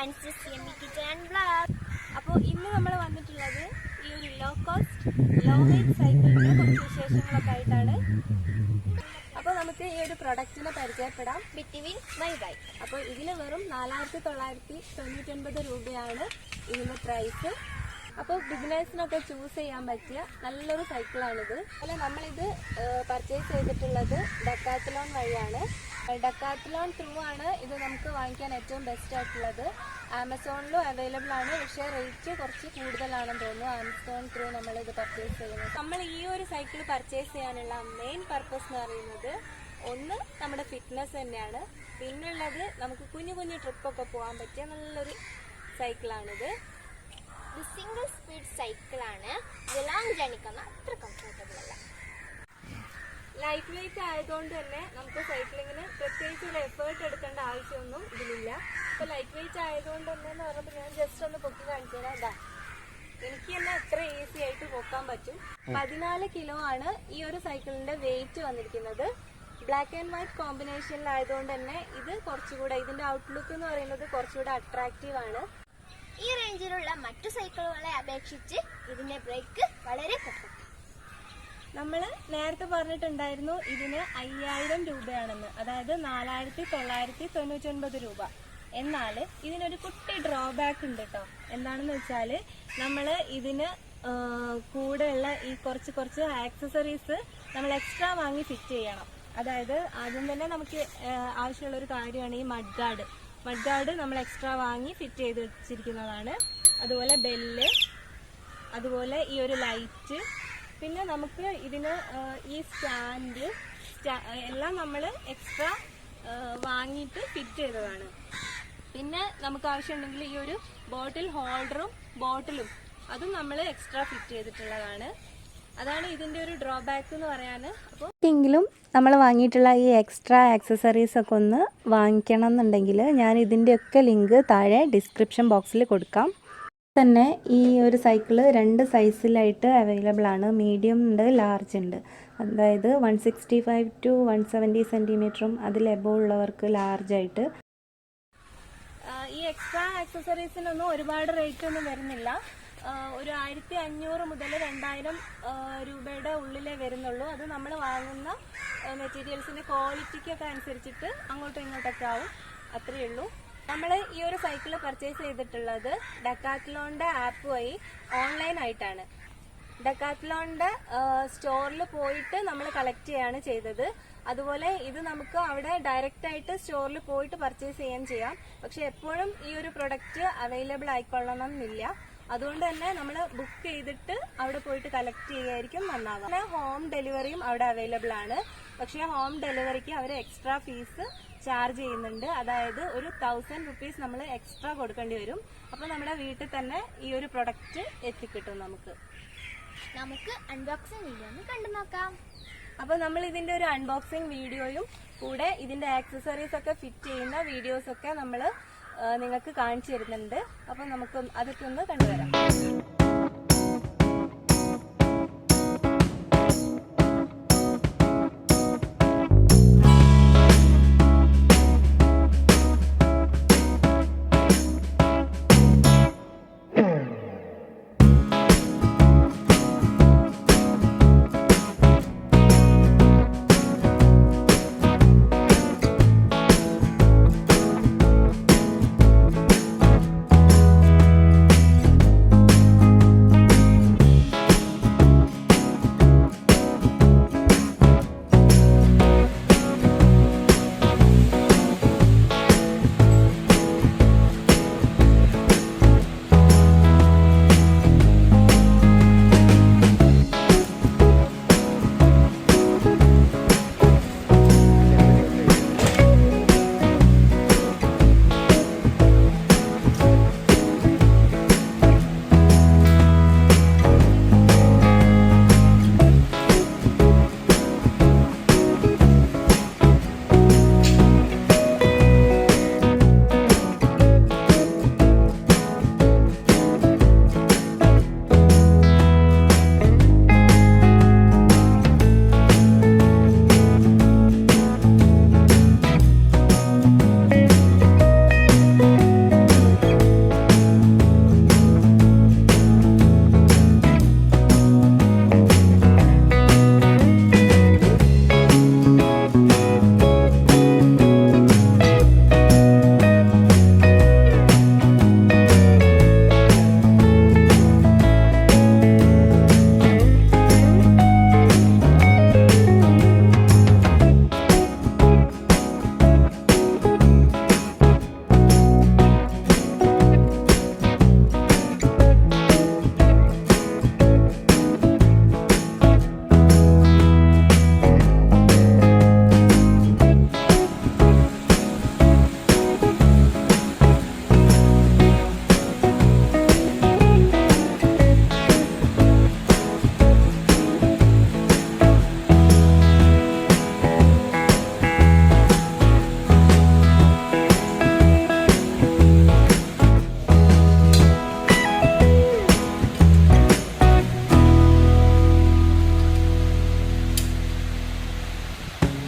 Ansys Kitchen Vlog. അപ്പോൾ ഇന്ന് നമ്മൾ വന്നിട്ടുള്ളത് ഈ ഒരു ലോ കോസ്റ്റ് ലോ വെയ്റ്റ് സൈക്കിളിന്റെ കുറച്ച് വിശേഷങ്ങളൊക്കെ ആയിട്ടാണ്. അപ്പോൾ നമുക്ക് ഈ ഒരു പ്രൊഡക്റ്റിനെ പരിചയപ്പെടാം. BtWin My Bike. അപ്പോൾ ഇതിന് വെറും 4999 രൂപയാണ് ഇതിന്റെ പ്രൈസ്. അപ്പോൾ ബിഗിനേഴ്സിനൊക്കെ ചൂസ് ചെയ്യാൻ പറ്റിയ നല്ലൊരു സൈക്കിളാണിത്. അതുപോലെ നമ്മളിത് പർച്ചേസ് ചെയ്തിട്ടുള്ളത് ഡെക്കാത്ലോൺ വഴിയാണ്. ഡെക്കാത്ലോൺ ത്രൂ ആണ് ഇത് നമുക്ക് വാങ്ങിക്കാൻ ഏറ്റവും ബെസ്റ്റ് ആയിട്ടുള്ളത്. ആമസോണിലും അവൈലബിൾ ആണ്, പക്ഷേ റേറ്റ് കുറച്ച് കൂടുതലാണെന്ന് തോന്നുന്നു ആമസോൺ ത്രൂ നമ്മളിത് പർച്ചേസ് ചെയ്യുന്നത്. നമ്മൾ ഈ ഒരു സൈക്കിൾ പർച്ചേസ് ചെയ്യാനുള്ള മെയിൻ പർപ്പസ് എന്ന് പറയുന്നത് ഒന്ന് നമ്മുടെ ഫിറ്റ്നസ് തന്നെയാണ്, പിന്നുള്ളത് നമുക്ക് കുഞ്ഞു കുഞ്ഞു ട്രിപ്പൊക്കെ പോകാൻ പറ്റിയ നല്ലൊരു സൈക്കിളാണിത്. ഇത് സിംഗിൾ സ്പീഡ് സൈക്കിളാണ്. ഇത് ലോങ് ജേണിക്കൊന്നും അത്ര കംഫർട്ടബിൾ അല്ല. ലൈറ്റ് വെയിറ്റ് ആയതുകൊണ്ട് തന്നെ നമുക്ക് സൈക്ലിങ്ങിന് പ്രത്യേകിച്ച് ഒരു എഫേർട്ട് എടുക്കേണ്ട ആവശ്യമൊന്നും ഇതിലില്ല. ഇപ്പൊ ലൈറ്റ് വെയിറ്റ് ആയതുകൊണ്ട് തന്നെ എന്ന് പറയുമ്പോൾ ഞാൻ ജസ്റ്റ് ഒന്ന് പൊക്കി കാണിച്ചു തരാം. അതാ എനിക്ക് തന്നെ അത്ര ഈസി ആയിട്ട് പൊക്കാൻ പറ്റും. 14 കിലോ ആണ് ഈ ഒരു സൈക്കിളിന്റെ വെയിറ്റ് വന്നിരിക്കുന്നത്. ബ്ലാക്ക് ആൻഡ് വൈറ്റ് കോമ്പിനേഷനിലായതുകൊണ്ട് തന്നെ ഇത് കുറച്ചുകൂടെ ഇതിന്റെ ഔട്ട്ലുക്ക് എന്ന് പറയുന്നത് കുറച്ചുകൂടെ അട്രാക്റ്റീവ് ആണ്. ഈ റേഞ്ചിലുള്ള മറ്റു സൈക്കിളുകളെ അപേക്ഷിച്ച് ഇതിന്റെ ബ്രേക്ക് വളരെ കുറവാണ്. നമ്മൾ നേരത്തെ പറഞ്ഞിട്ടുണ്ടായിരുന്നു ഇതിന് 5000 രൂപയാണെന്ന്, അതായത് 4999 രൂപ. എന്നാൽ ഇതിനൊരു കുട്ടി ഡ്രോബാക്ക് ഉണ്ട് കേട്ടോ. എന്താണെന്ന് വെച്ചാൽ നമ്മൾ ഇതിന് കൂടെയുള്ള ഈ കുറച്ച് ആക്സസറീസ് നമ്മൾ എക്സ്ട്രാ വാങ്ങി ഫിറ്റ് ചെയ്യണം. അതായത് ആദ്യം തന്നെ നമുക്ക് ആവശ്യമുള്ള ഒരു കാര്യമാണ് ഈ മഡ് ഗാർഡ് നമ്മൾ എക്സ്ട്രാ വാങ്ങി ഫിറ്റ് ചെയ്ത് വെച്ചിരിക്കുന്നതാണ്. അതുപോലെ ബെല്ല്, അതുപോലെ ഈ ഒരു ലൈറ്റ്, പിന്നെ നമുക്ക് ഇതിന് ഈ സ്റ്റാൻഡ് എല്ലാം നമ്മൾ എക്സ്ട്രാ വാങ്ങിയിട്ട് ഫിറ്റ് ചെയ്തതാണ്. പിന്നെ നമുക്ക് ആവശ്യമുണ്ടെങ്കിൽ ഈ ഒരു ബോട്ടിൽ ഹോൾഡറും ബോട്ടിലും അതും നമ്മൾ എക്സ്ട്രാ ഫിറ്റ് ചെയ്തിട്ടുള്ളതാണ്. അതാണ് ഇതിൻ്റെ ഒരു ഡ്രോബാക്ക് എന്ന് പറയാൻ. അപ്പോൾ എങ്കിലും നമ്മൾ വാങ്ങിയിട്ടുള്ള ഈ എക്സ്ട്രാ ആക്സസറീസ് ഒക്കെ ഒന്ന് വാങ്ങിക്കണം എന്നുണ്ടെങ്കിൽ ഞാൻ ഇതിൻ്റെയൊക്കെ ലിങ്ക് താഴെ ഡിസ്ക്രിപ്ഷൻ ബോക്സിൽ കൊടുക്കാം. തന്നെ ഈ ഒരു സൈക്കിള് 2 സൈസിലായിട്ട് അവൈലബിൾ ആണ്. മീഡിയം ഉണ്ട്, ലാർജ് ഉണ്ട്. അതായത് 165 to 170 സെൻറ്റിമീറ്ററും അതിൽ എബോവ് ഉള്ളവർക്ക് ലാർജായിട്ട്. ഈ എക്സ്ട്രാ ആക്സസറീസിനൊന്നും ഒരുപാട് റേറ്റ് ഒന്നും വരുന്നില്ല. ഒരു 1500 മുതൽ 2000 രൂപയുടെ ഉള്ളിലേ വരുന്നുള്ളൂ. അത് നമ്മൾ വാങ്ങുന്ന മെറ്റീരിയൽസിന്റെ ക്വാളിറ്റിക്കൊക്കെ അനുസരിച്ചിട്ട് അങ്ങോട്ടും ഇങ്ങോട്ടൊക്കെ ആവും, അത്രയേ ഉള്ളൂ. നമ്മൾ ഈ ഒരു സൈക്കിൾ പർച്ചേസ് ചെയ്തിട്ടുള്ളത് ഡെക്കാത്ലോണിന്റെ ആപ്പ് വഴി ഓൺലൈൻ ആയിട്ടാണ്. ഡെക്കാത്ലോണിന്റെ സ്റ്റോറിൽ പോയിട്ട് നമ്മൾ കളക്ട് ചെയ്യാണ് ചെയ്തത്. അതുപോലെ ഇത് നമുക്ക് അവിടെ ഡയറക്റ്റ് ആയിട്ട് സ്റ്റോറിൽ പോയിട്ട് പർച്ചേസ് ചെയ്യാം. പക്ഷെ എപ്പോഴും ഈ ഒരു പ്രൊഡക്റ്റ് അവൈലബിൾ ആയിക്കൊള്ളണം എന്നില്ല. അതുകൊണ്ട് തന്നെ നമ്മൾ ബുക്ക് ചെയ്തിട്ട് അവിടെ പോയിട്ട് കളക്ട് ചെയ്യായിരിക്കും നന്നാവുക. പിന്നെ ഹോം ഡെലിവറിയും അവിടെ അവൈലബിൾ ആണ്. പക്ഷേ ഹോം ഡെലിവറിക്ക് അവർ എക്സ്ട്രാ ഫീസ് ചാർജ് ചെയ്യുന്നുണ്ട്. അതായത് ഒരു 1000 rupees നമ്മൾ എക്സ്ട്രാ കൊടുക്കേണ്ടി വരും. അപ്പോൾ നമ്മുടെ വീട്ടിൽ തന്നെ ഈ ഒരു പ്രൊഡക്റ്റ് എത്തിക്കിട്ടും. നമുക്ക് അൺബോക്സിംഗ് വീഡിയോ ഒന്ന് കണ്ടു നോക്കാം. അപ്പോൾ നമ്മൾ ഇതിന്റെ ഒരു അൺബോക്സിംഗ് വീഡിയോയും കൂടെ ഇതിന്റെ ആക്സസറീസ് ഒക്കെ ഫിറ്റ് ചെയ്യുന്ന വീഡിയോസ് ഒക്കെ നമ്മൾ നിങ്ങൾക്ക് കാണിച്ചു തരുന്നുണ്ട്. അപ്പോൾ നമുക്ക് അതൊക്കെ ഒന്ന് കണ്ടുവരാം.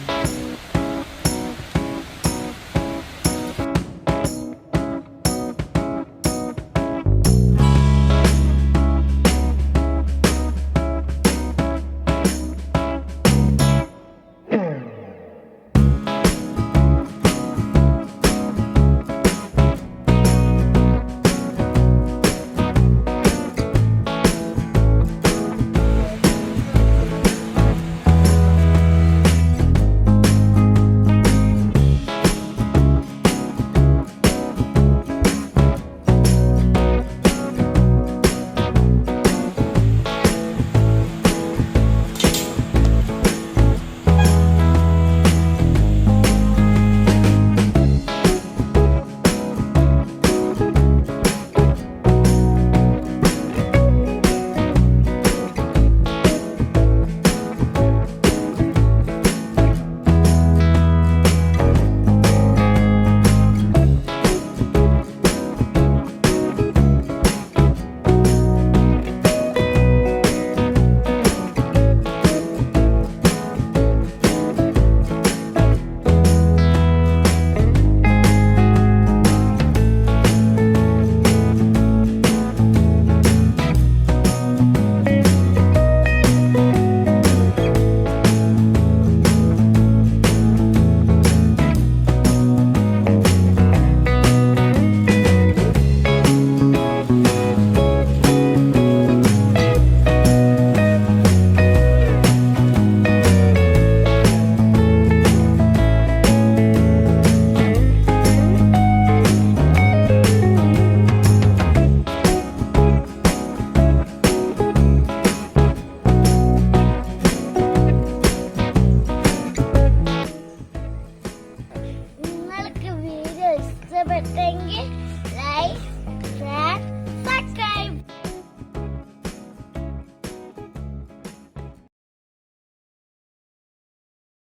ബൈ.